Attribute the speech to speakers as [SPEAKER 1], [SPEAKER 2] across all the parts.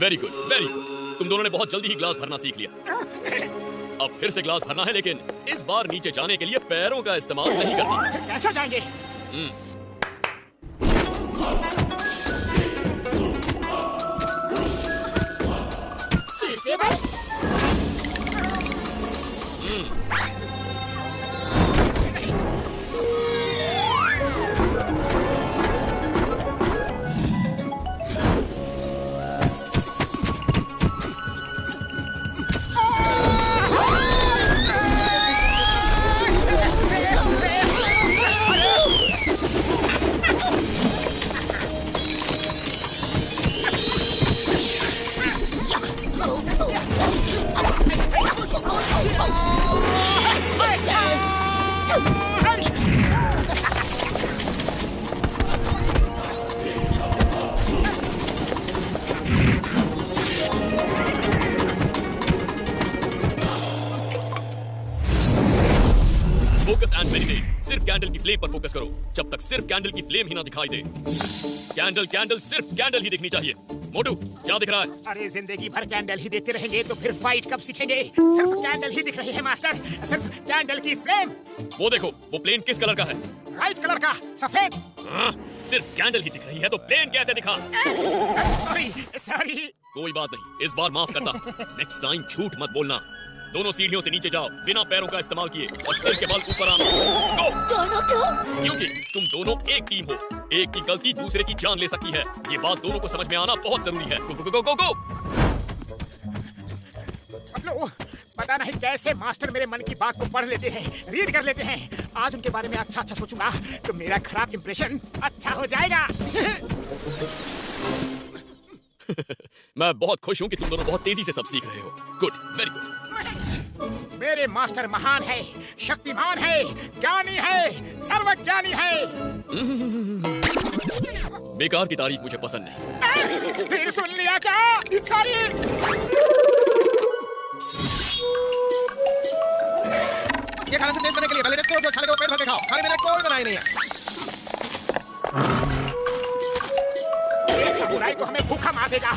[SPEAKER 1] Very good, very good. तुम दोनों ने बहुत जल्दी ही ग्लास भरना सीख लिया। अब फिर से ग्लास भरना है, लेकिन इस बार नीचे जाने के लिए पैरों का इस्तेमाल नहीं करना।
[SPEAKER 2] कैसा जाएंगे?
[SPEAKER 1] Focus and meditate. सिर्फ कैंडल की फ्लेम पर फोकस करो जब तक सिर्फ कैंडल की फ्लेम ही ना दिखाई दे। कैंडल कैंडल सिर्फ कैंडल ही दिखनी चाहिए। मोटू, क्या दिख रहा है?
[SPEAKER 2] अरे जिंदगी भर कैंडल ही देखते रहेंगे तो फिर फाइट कब सीखेंगे? सिर्फ कैंडल ही दिख रही है मास्टर, सिर्फ कैंडल की फ्लेम।
[SPEAKER 1] वो देखो, वो प्लेन किस कलर का है?
[SPEAKER 2] राइट कलर का, सफेद।
[SPEAKER 1] सिर्फ कैंडल ही दिख रही है तो प्लेन कैसे दिखा?
[SPEAKER 2] Sorry sorry.
[SPEAKER 1] कोई बात नहीं, इस बार माफ करता। नेक्स्ट टाइम झूठ मत बोलना। दोनों सीढ़ियों से नीचे जाओ बिना पैरों का इस्तेमाल किए और सिर के बल ऊपर आना। क्यों? क्योंकि तुम दोनों एक टीम हो। एक की गलती दूसरे की जान ले सकती है। ये बात दोनों को समझ में आना बहुत जरूरी है। गो गो गो गो गो।
[SPEAKER 2] मतलब पता नहीं कैसे मास्टर मेरे मन की बात को पढ़ लेते हैं, रीड कर लेते हैं। आज उनके बारे में अच्छा अच्छा सोचूंगा तो मेरा खराब इंप्रेशन अच्छा हो जाएगा।
[SPEAKER 1] मैं बहुत खुश हूँ कि तुम दोनों बहुत तेजी से सब सीख रहे हो। Good, very good.
[SPEAKER 2] मेरे मास्टर महान है, शक्तिमान है, ज्ञानी है, सर्वज्ञानी है।
[SPEAKER 1] बेकार की तारीफ मुझे पसंद नहीं।
[SPEAKER 2] फिर सुन लिया क्या? सॉरी।
[SPEAKER 3] ये खाना से टेस्ट करने के लिए पहले टेस्ट करो, जो अच्छा लगे वो पेट भर के खाओ। खाने में कोई बनाई नहीं है।
[SPEAKER 2] बुराई तो हमें भूखा मार देगा।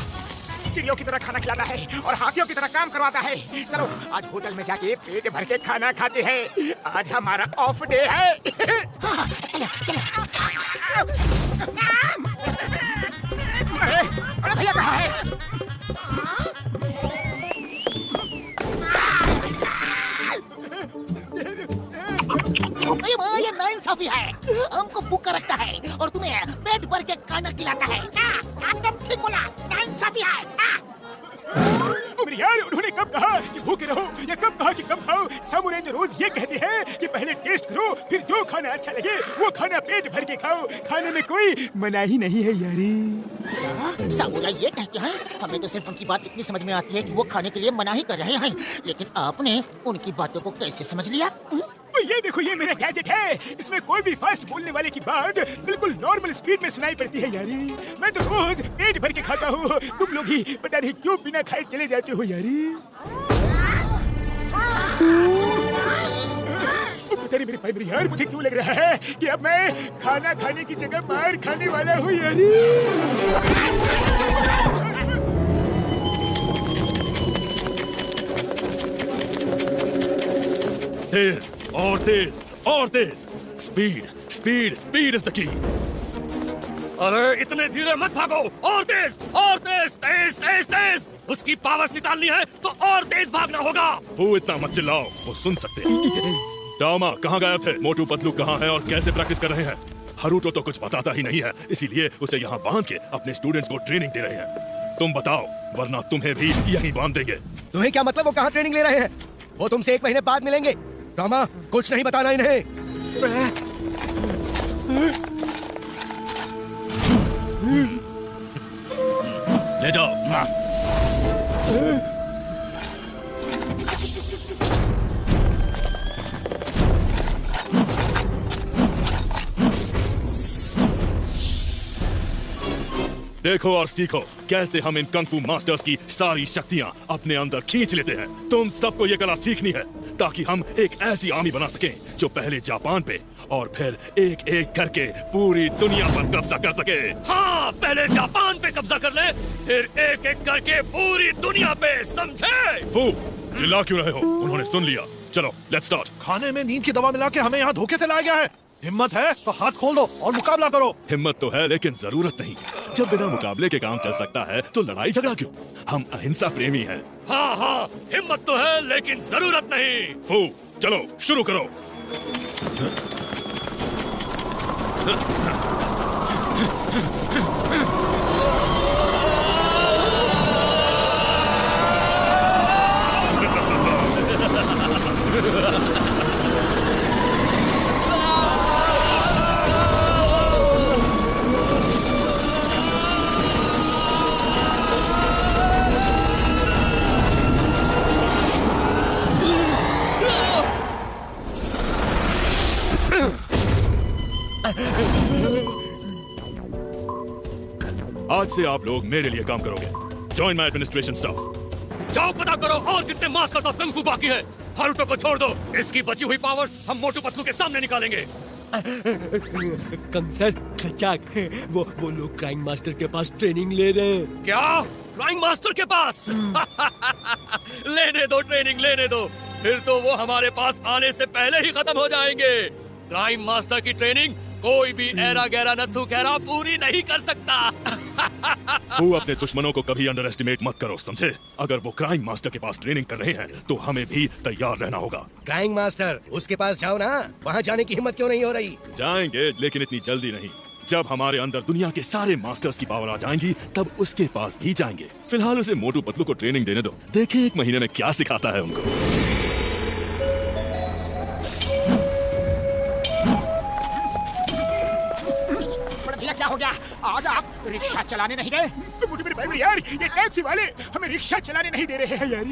[SPEAKER 2] चिड़ियों की तरह खाना खिलाता है और हाथियों की तरह काम करवाता है। चलो आज होटल में जाके पेट भर के खाना खाते हैं। आज हमारा ऑफ डे है। चलो चलो। अरे भैया कहाँ है?
[SPEAKER 4] ये नाइंसाफी है। हमको भूखा रखता है और तुम्हें पेट भर के खाना खिलाता है। एकदम ठीक बोला, नाइंसाफी है।
[SPEAKER 2] यार उन्होंने कब कहा कि भूखे रहो या कब कहा कि कम खाओ? सामुराई जो रोज ये कहते हैं कि पहले टेस्ट करो, फिर जो खाना अच्छा लगे वो खाना पेट भर के खाओ। खाने में कोई मनाही नहीं है यारी।
[SPEAKER 4] सामुराई ये कहते हैं, हमें तो सिर्फ उनकी बात इतनी समझ में आती है कि वो खाने के लिए मनाही कर रहे हैं, लेकिन आपने उनकी बातों को कैसे समझ लिया?
[SPEAKER 2] ये देखो, ये मेरा गैजेट है। इसमें कोई भी फास्ट बोलने वाले की बात बिल्कुल नॉर्मल स्पीड में सुनाई पड़ती है यारी। मैं तो रोज पेट भर के खाता हूँ। तुम लोग ही पता नहीं क्यों बिना खाए चले जाते हो यारी। पता नहीं मेरे भाई मेरी यार, मुझे क्यों लग रहा है कि अब मैं खाना खाने की जगह मार खाने वाला हूँ यारी।
[SPEAKER 1] तेज और तेज और तेज। Speed speed speed is the key. अरे इतने धीरे मत भागो, और तेज तेज तेज तेज। उसकी पावर्स निकालनी है तो और तेज भागना होगा। वो इतना मत चिल्लाओ, वो सुन सकते हैं। डामा कहाँ गायब थे? मोटू पतलू कहाँ है और कैसे प्रैक्टिस कर रहे हैं? हरूटो तो कुछ बताता ही नहीं है, इसीलिए उसे यहाँ बांध के अपने स्टूडेंट्स को ट्रेनिंग दे रहे हैं। तुम बताओ, वरना तुम्हें भी यहीं बांध देंगे।
[SPEAKER 3] तुम्हें क्या मतलब वो कहाँ ट्रेनिंग ले रहे हैं? वो तुमसे 1 महीने बाद मिलेंगे। डामा कुछ नहीं बताना इन्हें।
[SPEAKER 1] ले जाओ। देखो और सीखो कैसे हम इन कंग फू मास्टर्स की सारी शक्तियां अपने अंदर खींच लेते हैं। तुम सबको ये कला सीखनी है ताकि हम एक ऐसी आर्मी बना सकें जो पहले जापान पे और फिर एक एक करके पूरी दुनिया पर कब्जा कर सके। हाँ, पहले जापान पे कब्जा कर ले, फिर एक एक करके पूरी दुनिया पे, समझे? फू, चिल्ला क्यों रहे हो? उन्होंने सुन लिया। चलो लेट्स स्टार्ट।
[SPEAKER 5] खाने में नींद की दवा मिला के हमें यहाँ धोखे से लाया गया है। हिम्मत है तो हाथ खोल दो और मुकाबला करो।
[SPEAKER 1] हिम्मत तो है लेकिन जरूरत नहीं। जब बिना मुकाबले के काम चल सकता है तो लड़ाई झगड़ा क्यों? हम अहिंसा प्रेमी हैं। हाँ हाँ, हिम्मत तो है लेकिन जरूरत नहीं। फू, चलो शुरू करो। आज से आप लोग मेरे लिए काम करोगे। Join my administration staff. जाओ पता करो और कितने मास्टर्स ऑफ कंग फू बाकी है। हारुतो को छोड़ दो, इसकी बची हुई पावर्स हम मोटू पतलू के सामने निकालेंगे।
[SPEAKER 6] कंसर खचाक, वो लोग क्राइंग मास्टर के पास ट्रेनिंग ले रहे हैं।
[SPEAKER 1] क्या? क्राइंग मास्टर के पास? लेने दो ट्रेनिंग, लेने दो, फिर तो वो हमारे पास आने से पहले ही खत्म हो जाएंगे। क्राइम मास्टर की ट्रेनिंग कोई भी ऐरा गैरा नत्थु गैरा पूरी नहीं कर सकता। वो अपने दुश्मनों को कभी अंडर एस्टिमेट मत करो, समझे? अगर वो क्राइम मास्टर के पास ट्रेनिंग कर रहे हैं तो हमें भी तैयार रहना होगा।
[SPEAKER 3] क्राइम मास्टर, उसके पास जाओ ना। वहाँ जाने की हिम्मत क्यों नहीं हो रही?
[SPEAKER 1] जाएंगे लेकिन इतनी जल्दी नहीं। जब हमारे अंदर दुनिया के सारे मास्टर्स की पावर आ जाएंगी तब उसके पास भी जाएंगे। फिलहाल उसे मोटू पतलू को ट्रेनिंग देने दो, देखें 1 महीने में क्या सिखाता है उनको।
[SPEAKER 2] क्या हो गया? आज आप रिक्शा चलाने नहीं गए? मुझे मेरे भाई यार, ये टैक्सी वाले हमें रिक्शा चलाने नहीं दे रहे हैं यार।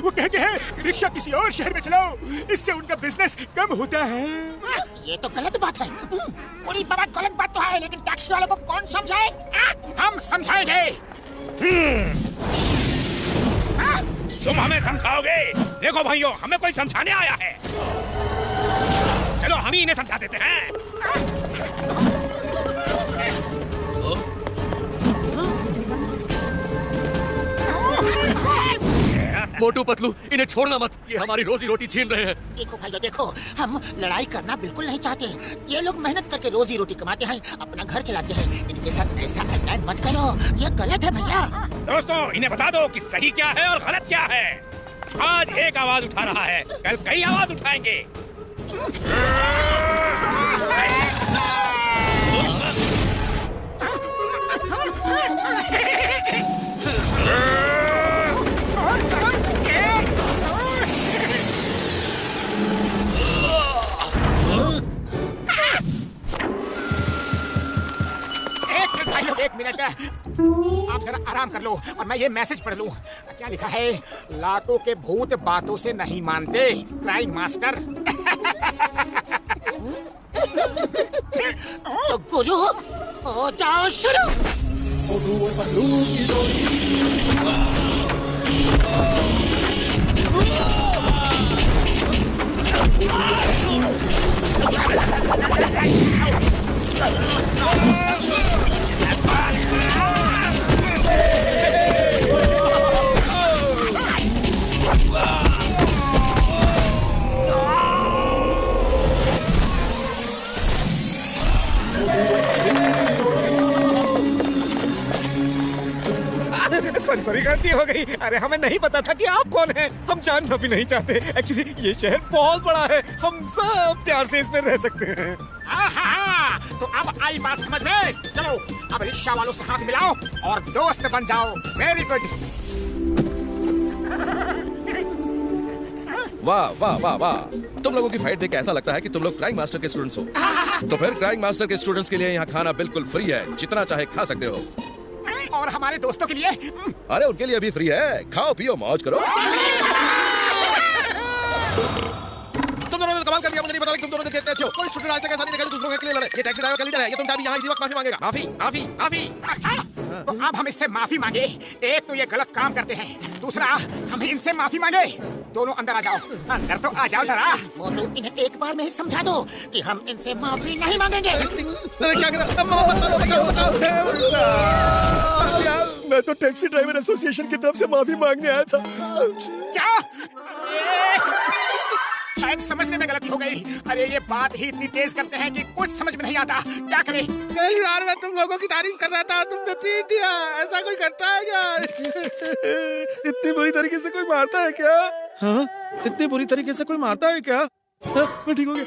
[SPEAKER 2] वो कहते हैं कि रिक्शा किसी और शहर में चलाओ, इससे उनका बिजनेस कम होता है।
[SPEAKER 4] ये तो गलत बात है। बड़ी बाबा, गलत बात तो है, लेकिन टैक्सी वाले को कौन समझाए?
[SPEAKER 2] हम समझाएंगे।
[SPEAKER 7] तुम हमें समझाओगे? देखो भाइयों, हमें कोई समझाने आया है। चलो हम ही इन्हें समझा देते हैं।
[SPEAKER 1] मोटू पतलू, इन्हें छोड़ना मत, ये हमारी रोजी रोटी छीन रहे हैं।
[SPEAKER 4] देखो भैया देखो, हम लड़ाई करना बिल्कुल नहीं चाहते। ये लोग मेहनत करके रोजी रोटी कमाते हैं, अपना घर चलाते हैं। इनके साथ ऐसा अन्याय मत करो, ये गलत है भैया।
[SPEAKER 7] दोस्तों, इन्हें बता दो कि सही क्या है और गलत क्या है। आज एक आवाज उठा रहा है, कल कई आवाज उठाएंगे।
[SPEAKER 2] एक मिनट, आप जरा आराम कर लो और मैं ये मैसेज पढ़ लूं। क्या लिखा है? लातों के भूत बातों से नहीं मानते, क्राइम मास्टर।
[SPEAKER 4] तो गुरु हो जाओ शुरू।
[SPEAKER 7] गलती हो गई। अरे हमें नहीं पता था कि आप कौन हैं। हम जानना भी नहीं चाहते। एक्चुअली ये शहर बहुत बड़ा है, हम सब प्यार से इसमें रह सकते हैं।
[SPEAKER 4] तो अब आई बात समझ में। चलो अब रिक्शा वालों से हाथ मिलाओ और दोस्त बन जाओ। Very good.
[SPEAKER 3] वाह वाह वाह वाह, तुम लोगों की फाइट देख के ऐसा लगता है कि तुम लोग क्राइम मास्टर के स्टूडेंट्स हो। तो फिर क्राइम मास्टर के स्टूडेंट्स के लिए यहाँ खाना बिल्कुल फ्री है, जितना चाहे खा सकते हो।
[SPEAKER 4] और हमारे दोस्तों के लिए?
[SPEAKER 3] अरे उनके लिए भी फ्री है, खाओ पियो मौज करो। तुम दोनों ने कमाल कर दिया, मुझे नहीं पता तुम दोनों ने कितने अच्छे हो। कोई स्टूडेंट आज तक ऐसा नहीं देखा जो दूसरों के लिए लड़े। ये टैक्सी ड्राइवर का लीडर है, ये तुमसे अभी यहाँ इसी वक्त माफी मांगेगा। माफी माफी माफी।
[SPEAKER 4] अच्छा, तो अब हम इससे माफी मांगे। एक तो ये गलत काम करते हैं, दूसरा हम इनसे माफी मांगे। दोनों अंदर आ जाओ, अंदर तो आ जाओ जरा। वो तो इन्हें एक बार में ही समझा दो कि हम इनसे माफी नहीं मांगेंगे।
[SPEAKER 3] अरे क्या कर
[SPEAKER 6] मैं तो टैक्सी ड्राइवर एसोसिएशन की तरफ से माफी मांगने आया था।
[SPEAKER 4] क्या? शायद समझने में गलती हो गई। अरे ये बात ही इतनी तेज करते हैं कि कुछ समझ में नहीं आता। क्या करें?
[SPEAKER 3] पहली बार मैं तुम लोगों की तारीफ कर रहा था और तुमने पीट दिया। ऐसा कोई करता है क्या?
[SPEAKER 5] इतनी बुरी तरीके से कोई मारता है क्या? हाँ, इतनी बुरी तरीके से कोई मारता है क्या? हाँ, मैं ठीक हो गया।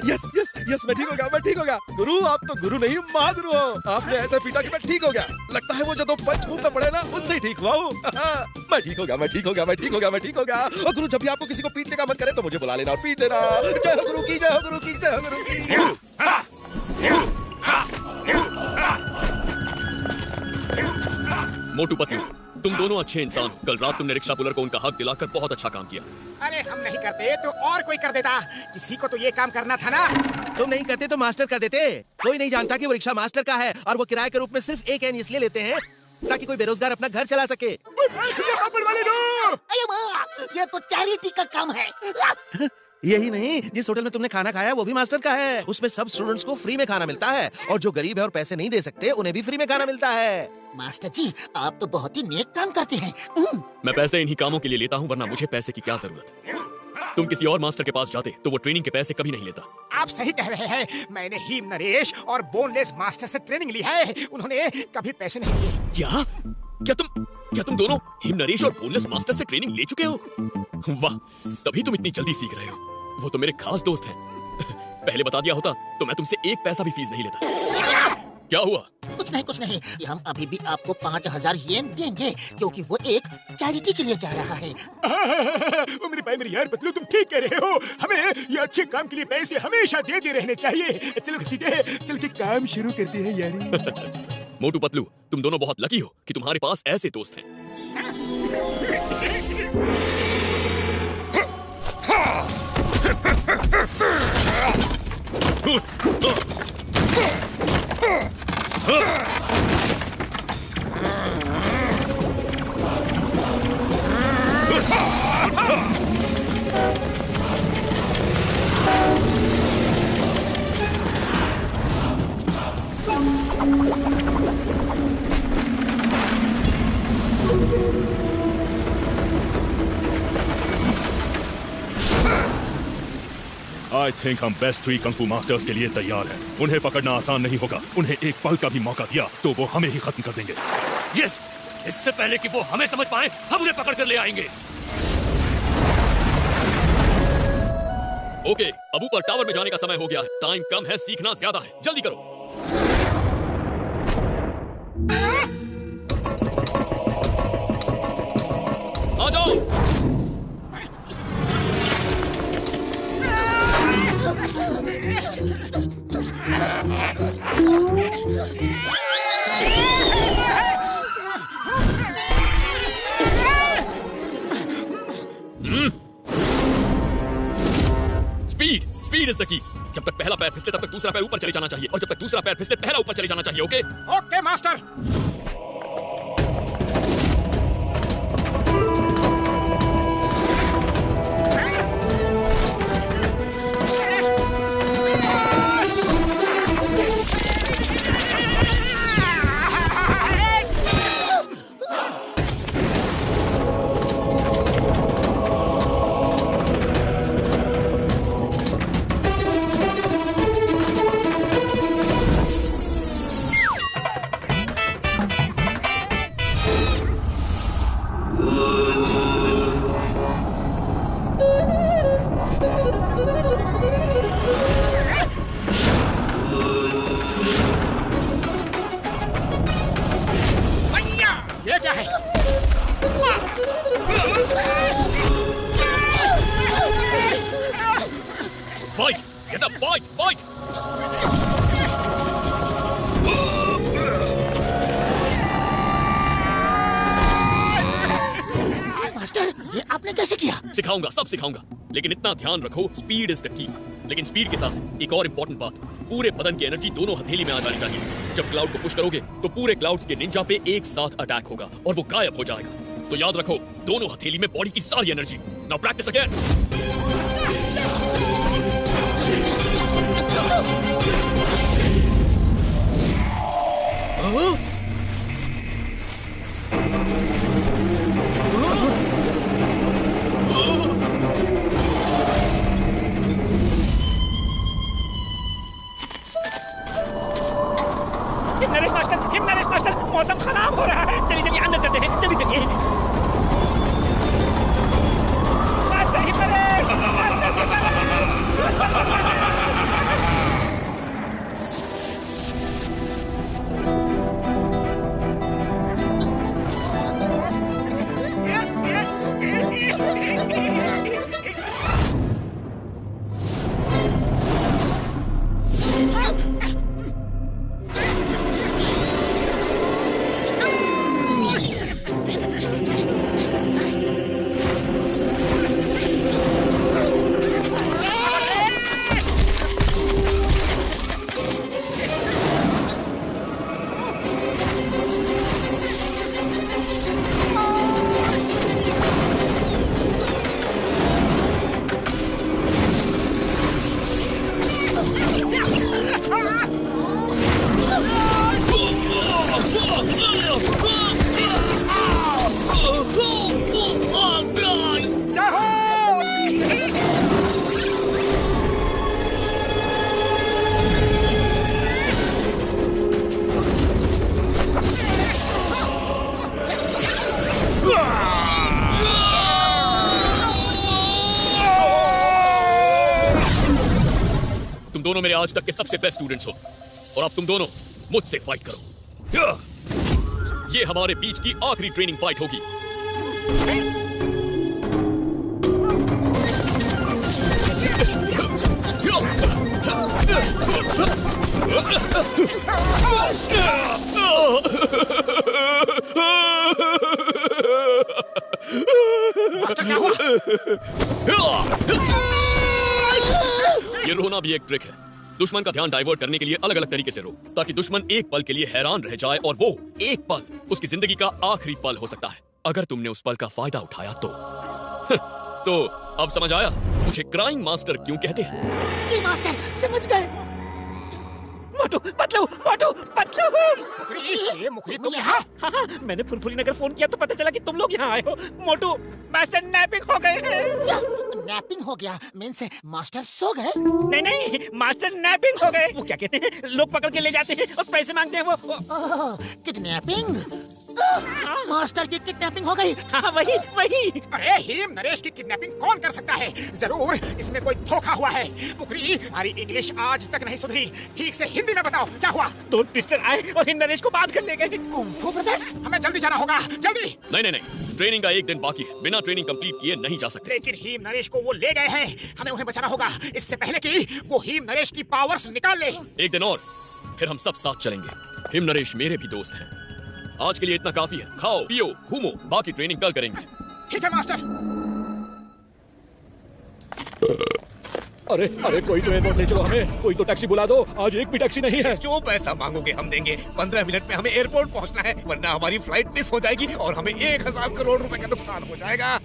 [SPEAKER 3] यस यस यस, मैं ठीक हो गया, मैं ठीक हो गया। गुरु, आप तो गुरु नहीं महागुरु हो। आपने ऐसा पीटा कि मैं ठीक हो गया। लगता है वो जो 2 पंच मुंह पे पड़े ना, उनसे ही ठीक हुआ हूँ। मैं ठीक हो गया, मैं ठीक हो गया, मैं ठीक हो गया, मैं ठीक हो गया। और गुरु, जब भी आपको किसी को पीटने का मन करे तो मुझे बुला लेना और पीट देना। जय हो गुरु की, जय हो गुरु की, जय हो गुरु की।
[SPEAKER 1] मोटू पतलू, तुम दोनों अच्छे इंसान हो। कल रात तुमने रिक्शा पुलर को उनका हक दिलाकर बहुत अच्छा काम किया।
[SPEAKER 4] अरे हम नहीं करते तो और कोई कर देता। किसी को तो ये काम करना था ना।
[SPEAKER 3] तुम नहीं करते तो मास्टर कर देते। कोई नहीं जानता कि वो रिक्शा मास्टर का है और वो किराए के रूप में सिर्फ 1 एन इसलिए लेते हैं ताकि कोई बेरोजगार अपना घर चला सके।
[SPEAKER 4] अरे वाह, ये तो चैरिटी का काम है।
[SPEAKER 3] यही नहीं, जिस होटल में तुमने खाना खाया वो भी मास्टर का है। उसमें सब स्टूडेंट्स को फ्री में खाना मिलता है और जो गरीब है और पैसे नहीं दे सकते उन्हें भी फ्री में खाना मिलता है।
[SPEAKER 4] मास्टर जी, आप तो बहुत ही नेक काम करते हैं।
[SPEAKER 1] मैं पैसे इन्हीं कामों के लिए लेता हूँ, वरना मुझे पैसे की क्या जरूरत है। तुम किसी और मास्टर के पास जाते तो वो ट्रेनिंग के पैसे कभी नहीं लेता।
[SPEAKER 4] आप सही कह रहे हैं। मैंने ही नरेश और बोनलेस मास्टर से ट्रेनिंग ली है, उन्होंने कभी पैसे नहीं लिए।
[SPEAKER 1] क्या क्या तुम दोनों हिम नरेश और बोनलेस मास्टर से ट्रेनिंग ले चुके हो? वाह, तभी तुम इतनी जल्दी सीख रहे हो। वो तो मेरे खास दोस्त हैं। पहले बता दिया होता तो मैं तुमसे 1 पैसा भी फीस नहीं लेता। क्या हुआ?
[SPEAKER 4] कुछ नहीं, हम अभी भी आपको 5000 येन देंगे क्योंकि वो एक चैरिटी के लिए जा रहा है।
[SPEAKER 2] मेरे भाई, मेरे यार पतलू, तुम ठीक कह रहे हो। हमें ये अच्छे काम के लिए पैसे हमेशा देते रहने चाहिए। चलो घसीटे, चल के काम शुरू करते हैं यारी।
[SPEAKER 1] मोटू पतलू, तुम दोनों बहुत लकी हो कि तुम्हारे पास ऐसे दोस्त हैं।
[SPEAKER 8] I think हम बेस्ट 3 कंग फू मास्टर्स के लिए तैयार हैं। उन्हें पकड़ना आसान नहीं होगा। उन्हें एक पल का भी मौका दिया तो वो हमें ही खत्म कर देंगे।
[SPEAKER 1] यस, इससे पहले कि वो हमें समझ पाए, हम उन्हें पकड़ कर ले आएंगे। ओके, अब ऊपर टावर में जाने का समय हो गया है। टाइम कम है, सीखना ज्यादा है। जल्दी करो। आ जाओ। स्पीड इज द की। जब तक पहला पैर फिसले तब तक दूसरा पैर ऊपर चले जाना चाहिए और जब तक दूसरा पैर फिसले पहला ऊपर चले जाना चाहिए। Okay
[SPEAKER 4] okay master.
[SPEAKER 1] सिखाऊंगा, सब सिखाऊंगा, लेकिन इतना ध्यान रखो, स्पीड इज द की। लेकिन स्पीड के साथ एक और इंपॉर्टेंट बात, पूरे बदन की एनर्जी दोनों हथेली में आ जानी चाहिए। जब क्लाउड को पुश करोगे तो पूरे क्लाउड्स के निंजा पे एक साथ अटैक होगा और वो गायब हो जाएगा। तो याद रखो, दोनों हथेली में बॉडी की सारी energy. Now practice again.
[SPEAKER 7] Naresh master, मौसम खराब हो रहा है। चलिए चलिए अंदर चलते हैं, चलिए चलिए। मास्टर हिमनरेश,
[SPEAKER 1] दोनों मेरे आज तक के सबसे बेस्ट स्टूडेंट्स हो और अब तुम दोनों मुझसे फाइट करो। ये हमारे बीच की आखिरी ट्रेनिंग फाइट होगी।
[SPEAKER 4] क्या हुआ?
[SPEAKER 1] ये रोना भी एक ट्रिक है। दुश्मन का ध्यान डाइवर्ट करने के लिए अलग अलग तरीके से रो, ताकि दुश्मन एक पल के लिए हैरान रह जाए और वो एक पल उसकी जिंदगी का आखिरी पल हो सकता है। अगर तुमने उस पल का फायदा उठाया तो अब समझ आया मुझे क्राइंग मास्टर क्यों कहते हैं?
[SPEAKER 9] जी मास्टर, समझ गए।
[SPEAKER 7] मोटू पतलू, मोटू पतलू।
[SPEAKER 4] मुखरी तुम यहाँ?
[SPEAKER 7] हाँ, मैंने फुलफुली नगर फोन किया तो पता चला कि तुम लोग यहाँ आए हो। मोटू, मास्टर नैपिंग हो गए हैं।
[SPEAKER 9] नैपिंग हो गया मीन्स मास्टर सो गए?
[SPEAKER 7] नहीं नहीं, मास्टर नैपिंग हो गए। वो क्या कहते हैं, लोग पकड़ के ले जाते हैं और पैसे मांगते हैं वो।
[SPEAKER 9] किडनैपिंग? मास्टर की किडनैपिंग हो गई?
[SPEAKER 7] हाँ वही वही।
[SPEAKER 4] अरे हिम नरेश की किडनैपिंग कौन कर सकता है? जरूर इसमें कोई धोखा हुआ है। मुखरी, हमारी इंग्लिश आज तक नहीं सुधरी। ठीक से हिंदी में बताओ क्या हुआ?
[SPEAKER 7] दो ट्विस्टर आए और हिम नरेश को बात कर ले गए।
[SPEAKER 9] Kung fu brothers?
[SPEAKER 4] हमें जल्दी जाना होगा, जल्दी।
[SPEAKER 1] नहीं, ट्रेनिंग का एक दिन बाकी है। बिना ट्रेनिंग कंप्लीट किए नहीं जा सकते।
[SPEAKER 4] लेकिन हिम नरेश को वो ले गए हैं, हमें उन्हें बचाना होगा इससे पहले कि वो हिम नरेश की पावर्स निकाल ले।
[SPEAKER 1] एक दिन और फिर हम सब साथ चलेंगे। हिम नरेश मेरे भी दोस्त हैं। आज के लिए इतना काफी है। खाओ पियो घूमो, बाकी ट्रेनिंग कल करेंगे।
[SPEAKER 4] ठीक है मास्टर।
[SPEAKER 6] अरे अरे, कोई तो एयरपोर्ट ले चलो हमें, कोई तो टैक्सी बुला दो। आज एक भी टैक्सी नहीं है।
[SPEAKER 10] जो पैसा मांगोगे हम देंगे। 15 मिनट में हमें एयरपोर्ट पहुंचना है, वरना हमारी फ्लाइट मिस हो जाएगी और हमें 1000 करोड़ रुपए का नुकसान हो जाएगा।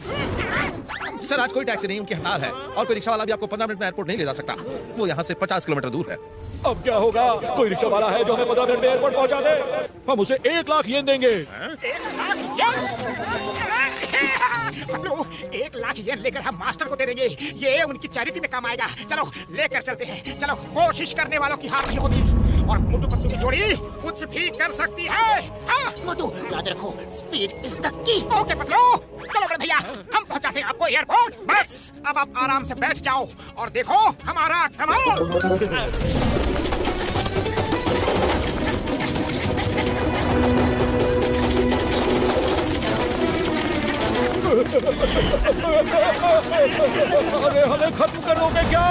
[SPEAKER 3] सर आज कोई टैक्सी नहीं, उनकी हड़ताल है और कोई रिक्शा वाला भी आपको 15 मिनट में एयरपोर्ट नहीं ले जा सकता। वो यहाँ से 50 किलोमीटर दूर है।
[SPEAKER 6] अब क्या होगा? कोई रिक्शा वाला है जो हमें 15 मिनट में एयरपोर्ट पहुंचा दे। हम उसे 1 लाख येन देंगे।
[SPEAKER 4] 1 लाख येन? 1 लाख येन लेकर हम मास्टर को दे देंगे। ये उनकी चैरिटी में काम आएगा। चलो लेकर चलते हैं। चलो, कोशिश करने वालों की हार नहीं होती और मोटू पतलू की जोड़ी कुछ भी कर सकती है। हाँ
[SPEAKER 9] मोटू, याद रखो स्पीड इज द की।
[SPEAKER 4] ओके पतलू, चलो बड़े भैया, हम पहुंचाते हैं आपको एयरपोर्ट। बस अब आप आराम से बैठ जाओ और देखो हमारा कमाल।
[SPEAKER 6] अरे हमें खत्म कर दोगे क्या?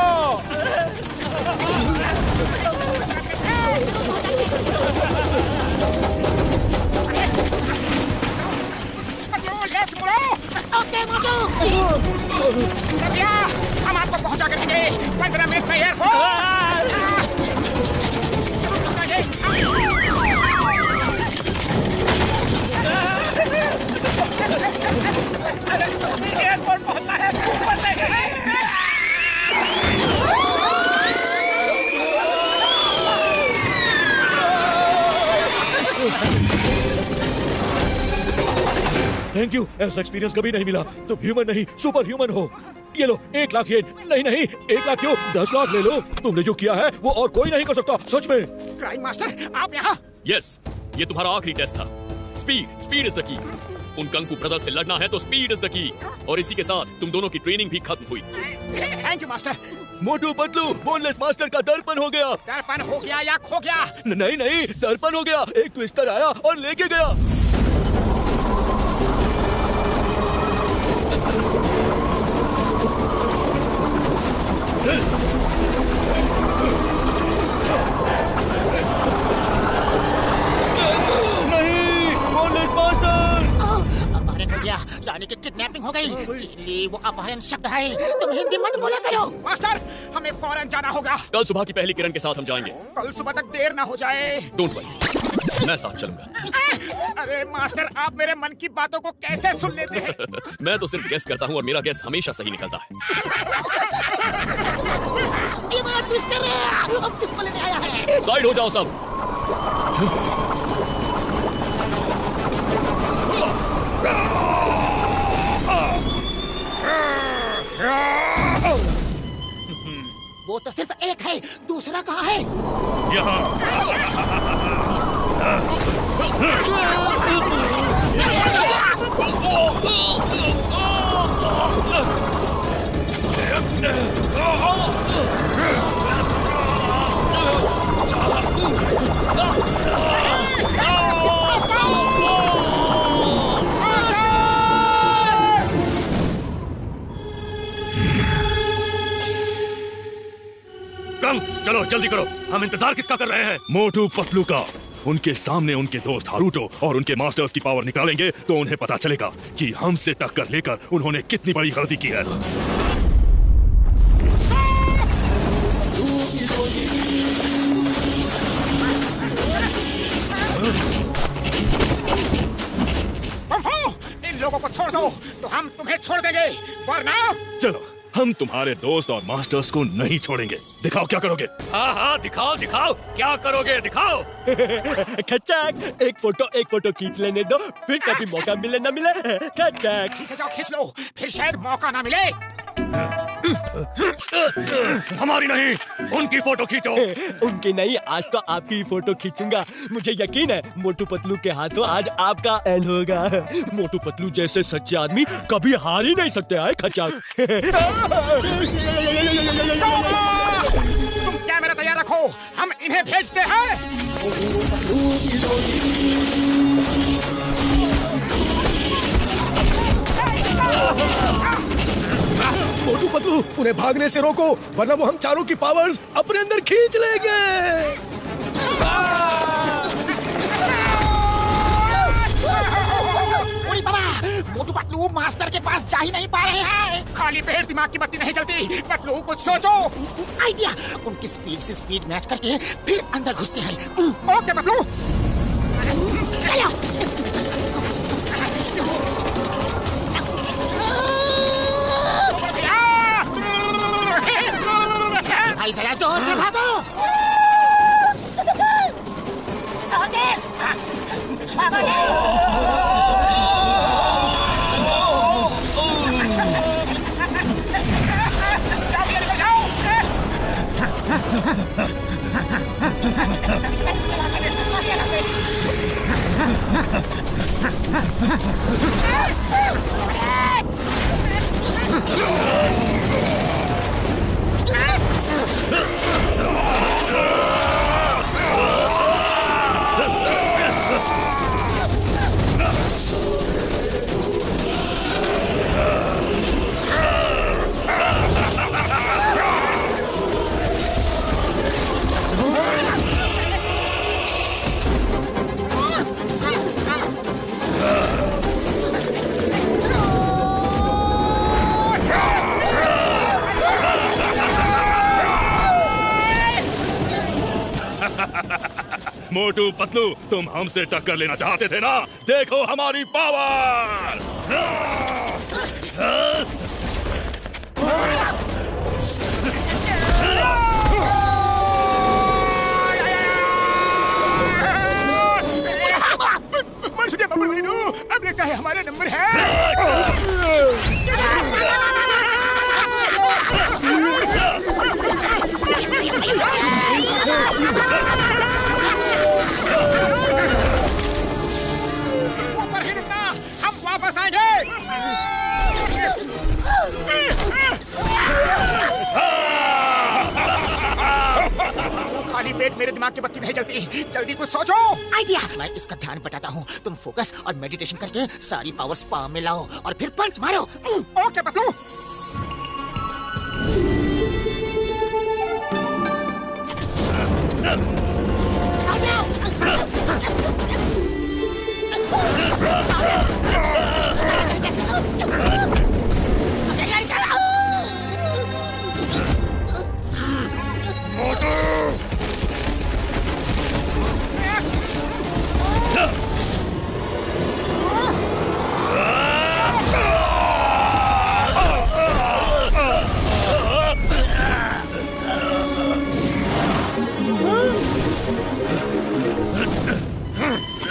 [SPEAKER 4] लेफ्ट मुड़ो।
[SPEAKER 9] ओके मोटू।
[SPEAKER 4] मैं एयरपोर्ट पहुंचना है।
[SPEAKER 6] थैंक यू, ऐसा एक्सपीरियंस कभी नहीं मिला। तुम ह्यूमन नहीं सुपर ह्यूमन हो। ये लो 1 लाख येन। नहीं नहीं 1 लाख क्यों, 10 लाख ले लो। तुमने जो किया है वो और कोई नहीं कर सकता, सच में।
[SPEAKER 4] क्राइम मास्टर आप यहाँ?
[SPEAKER 1] यस, ये तुम्हारा आखिरी टेस्ट था। स्पीड इज द की। उन कंकु ब्रदर्स से लड़ना है तो स्पीड इज द की। और इसी के साथ तुम दोनों की ट्रेनिंग भी खत्म हुई।
[SPEAKER 4] Thank you master.
[SPEAKER 1] Motu Patlu, boneless master का दर्पण हो गया।
[SPEAKER 4] दर्पण हो गया या खो गया?
[SPEAKER 1] नहीं नहीं, दर्पण हो गया। एक ट्विस्टर आया और लेके गया।
[SPEAKER 6] नहीं, बोनलेस मास्टर।
[SPEAKER 9] अपहरण हो गया, यानी कि किडनैपिंग हो गई। चिल्ली वो अपहरण शब्द है, तुम हिंदी मत बोला करो।
[SPEAKER 4] मास्टर हमें फौरन जाना होगा।
[SPEAKER 1] कल सुबह की पहली किरण के साथ हम जाएंगे।
[SPEAKER 4] कल सुबह तक देर ना हो जाए।
[SPEAKER 1] डोंट वरी, मैं साथ चलूंगा।
[SPEAKER 4] अरे मास्टर आप मेरे मन की बातों को कैसे सुन लेते हैं?
[SPEAKER 1] मैं तो सिर्फ गेस करता हूँ और मेरा गेस हमेशा सही निकलता है।
[SPEAKER 9] ये बात ट्विस्टर है, अब किसको लेने आया है?
[SPEAKER 1] साइड हो जाओ सब।
[SPEAKER 9] वो तो सिर्फ एक है, दूसरा कहाँ है?
[SPEAKER 8] चलो जल्दी करो, हम इंतजार किसका कर रहे हैं? मोटू पतलू का। उनके सामने उनके दोस्त हारूटो और उनके मास्टर्स की पावर निकालेंगे तो उन्हें पता चलेगा कि हमसे टक्कर लेकर उन्होंने कितनी बड़ी गलती की है।
[SPEAKER 4] इन लोगों को छोड़ दो तो हम तुम्हें छोड़ देंगे, वरना।
[SPEAKER 8] चलो, हम तुम्हारे दोस्त और मास्टर्स को नहीं छोड़ेंगे। दिखाओ क्या करोगे।
[SPEAKER 1] हाँ हाँ दिखाओ दिखाओ, क्या करोगे दिखाओ।
[SPEAKER 11] खच्चक, एक फोटो खींच लेने दो, फिर कभी मौका मिले ना मिले। खच्चक।
[SPEAKER 4] ठीक है जाओ खींच लो, फिर शायद मौका ना मिले।
[SPEAKER 8] हमारी नहीं, उनकी फोटो खींचो।
[SPEAKER 11] उनकी नहीं, आज तो आपकी ही फोटो खींचूंगा। मुझे यकीन है मोटू पतलू के हाथों आज आपका एंड होगा। मोटू पतलू जैसे सच्चे आदमी कभी हार ही नहीं सकते हैं। खच्चक।
[SPEAKER 4] तुम कैमरा तैयार रखो, हम इन्हें भेजते हैं।
[SPEAKER 3] मोटू पतलू, उन्हें भागने से रोको, वरना वो हम चारों की पावर्स अपने अंदर खींच लेंगे।
[SPEAKER 9] उड़ी बाबा, मोटू पतलू मास्टर के पास जा ही नहीं पा रहे हैं।
[SPEAKER 4] खाली पेट दिमाग की बत्ती नहीं जलती। पतलू कुछ सोचो।
[SPEAKER 9] आइडिया, उनकी स्पीड से स्पीड मैच करके फिर अंदर घुसते हैं।
[SPEAKER 4] ओके पतलू।
[SPEAKER 9] भाई जरा जोर से भागो।
[SPEAKER 8] मोटू पतलू, तुम हमसे टक्कर लेना चाहते थे ना? देखो हमारी पावर।
[SPEAKER 2] अब लगता है हमारा नंबर है।
[SPEAKER 4] ऊपर ही रुकना, हम वापस आएंगे। खाली पेट मेरे दिमाग की बत्ती नहीं जलती, जल्दी कुछ सोचो।
[SPEAKER 9] आइडिया, मैं इसका ध्यान बटाता हूँ, तुम फोकस और मेडिटेशन करके सारी पावर्स पाम में लाओ और फिर पंच मारो।
[SPEAKER 4] ओके पतलू।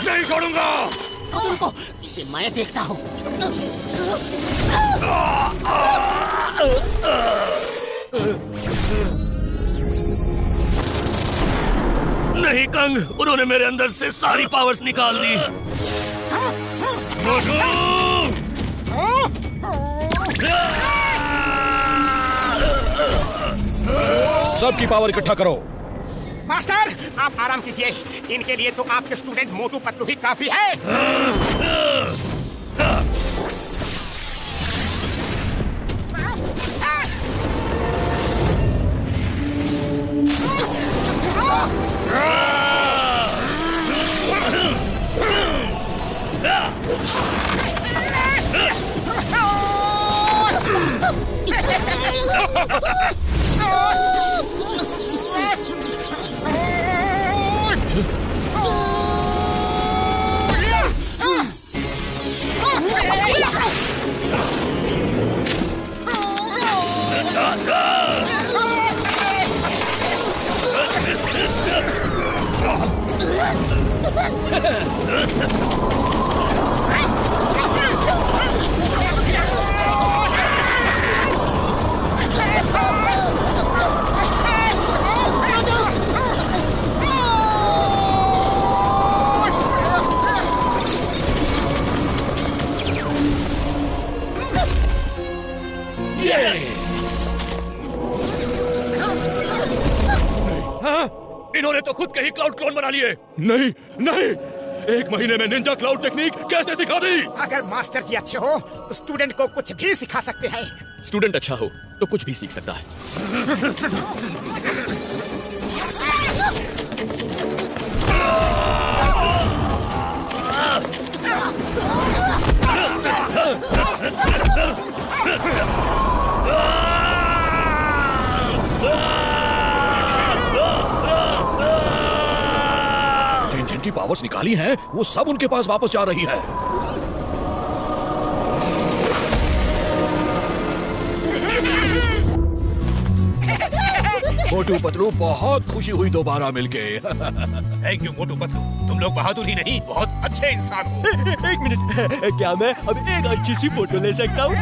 [SPEAKER 8] नहीं छोड़ूंगा।
[SPEAKER 9] रुको, इसे मैं देखता हूँ।
[SPEAKER 8] नहीं कंग, उन्होंने मेरे अंदर से सारी पावर्स निकाल दी।
[SPEAKER 6] सबकी पावर इकट्ठा करो।
[SPEAKER 4] मास्टर, आप आराम कीजिए, इनके लिए तो आपके स्टूडेंट मोटू पतलू ही काफी है।
[SPEAKER 8] इन्होंने तो खुद के ही क्लाउड क्लोन बना लिए। नहीं नहीं, 1 महीने में निंजा क्लाउड टेक्निक कैसे सिखा दी?
[SPEAKER 4] अगर मास्टर जी अच्छे हो तो स्टूडेंट को कुछ भी सिखा सकते हैं।
[SPEAKER 1] स्टूडेंट अच्छा हो तो कुछ भी सीख सकता है।
[SPEAKER 6] जिनकी पावर्स निकाली हैं, वो सब उनके पास वापस जा रही है। मोटू पतलू, बहुत खुशी हुई दोबारा मिलके।
[SPEAKER 10] थैंक यू मोटू पतलू, तुम लोग बहादुर ही नहीं बहुत अच्छे इंसान हो।
[SPEAKER 11] एक मिनट, क्या मैं अब एक अच्छी सी फोटो ले सकता हूँ?